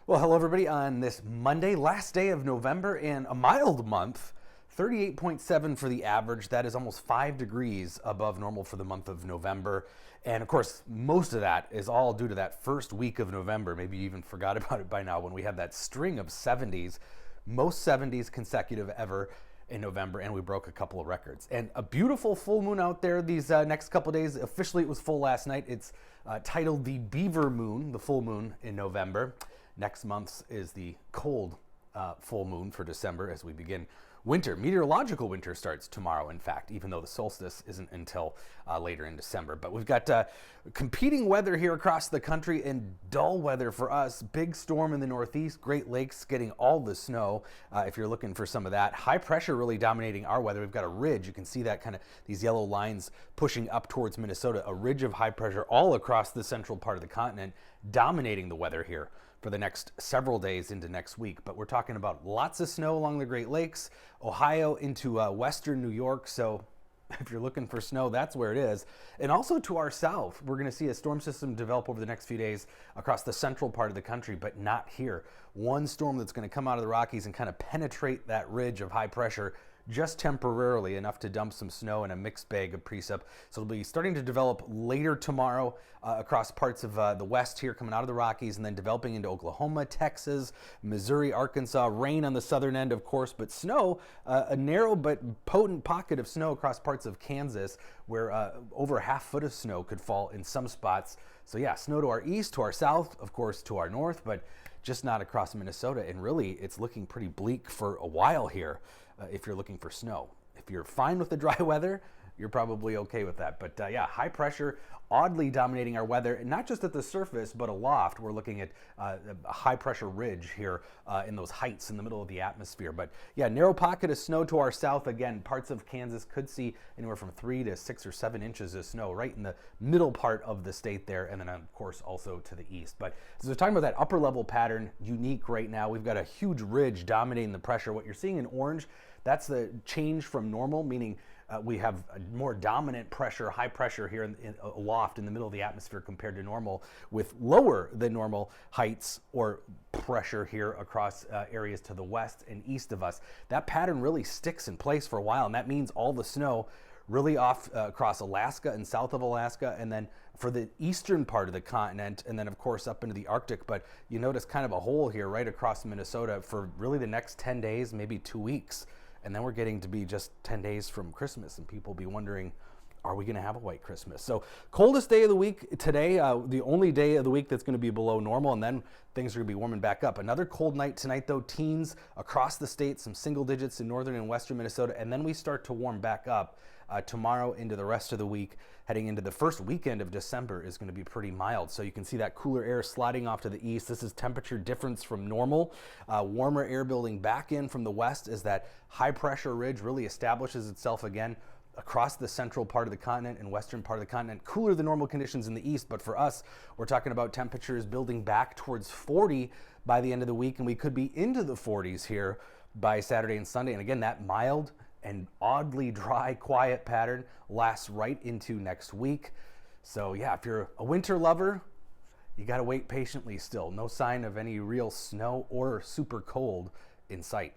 Well, hello everybody on this Monday, last day of November and a mild month. 38.7 for the average. That is almost 5 degrees above normal for the month of November. And of course, most of that is all due to that first week of November. Maybe you even forgot about it by now when we had that string of 70s, most 70s consecutive ever in November, and we broke a couple of records. And a beautiful full moon out there these next couple of days. Officially, it was full last night. It's titled the Beaver Moon, the full moon in November. Next month is the cold full moon for December as we begin winter. Meteorological winter starts tomorrow, in fact, even though the solstice isn't until later in December. But we've got competing weather here across the country and dull weather for us. Big storm in the Northeast, Great Lakes getting all the snow if you're looking for some of that. High pressure really dominating our weather. We've got a ridge. You can see that kind of these yellow lines pushing up towards Minnesota, a ridge of high pressure all across the central part of the continent, dominating the weather here for the next several days into next week. But we're talking about lots of snow along the Great Lakes, Ohio into western New York. So if you're looking for snow, that's where it is. And also to our south, we're going to see a storm system develop over the next few days across the central part of the country, but not here. One storm that's going to come out of the Rockies and kind of penetrate that ridge of high pressure just temporarily, enough to dump some snow in a mixed bag of precip. So it'll be starting to develop later tomorrow across parts of the west here, coming out of the Rockies, and then developing into Oklahoma, Texas, Missouri, Arkansas. Rain on the southern end, of course, but snow, a narrow but potent pocket of snow across parts of Kansas, where over a half foot of snow could fall in some spots. So yeah, snow to our east, to our south, of course, to our north, but just not across Minnesota. And really, it's looking pretty bleak for a while here. If you're looking for snow. If you're fine with the dry weather, you're probably okay with that. But yeah, high pressure oddly dominating our weather, not just at the surface, but aloft. We're looking at a high pressure ridge here in those heights in the middle of the atmosphere. But yeah, narrow pocket of snow to our south. Again, parts of Kansas could see anywhere from 3 to 6 or 7 inches of snow right in the middle part of the state there. And then of course also to the east. But as we're talking about that upper level pattern, unique right now, we've got a huge ridge dominating the pressure. What you're seeing in orange, that's the change from normal, meaning we have a more dominant pressure, high pressure here aloft in the middle of the atmosphere compared to normal, with lower than normal heights or pressure here across areas to the west and east of us. That pattern really sticks in place for a while, and that means all the snow really off across Alaska and south of Alaska, and then for the eastern part of the continent, and then of course up into the Arctic. But you notice kind of a hole here right across Minnesota for really the next 10 days, maybe 2 weeks. And then we're getting to be just 10 days from Christmas, and people will be wondering, are we going to have a white Christmas? So coldest day of the week today, the only day of the week that's going to be below normal, and then things are going to be warming back up. Another cold night tonight, though. Teens across the state, some single digits in northern and western Minnesota, and then we start to warm back up tomorrow into the rest of the week. Heading into the first weekend of December is going to be pretty mild. So you can see that cooler air sliding off to the east. This is temperature difference from normal. Warmer air building back in from the west as that high pressure ridge really establishes itself again across the central part of the continent and western part of the continent. Cooler than normal conditions in the east, but for us, we're talking about temperatures building back towards 40 by the end of the week, and we could be into the 40s here by Saturday and Sunday. And again, that mild and oddly dry, quiet pattern lasts right into next week. So yeah, if you're a winter lover, you got to wait patiently still. No sign of any real snow or super cold in sight.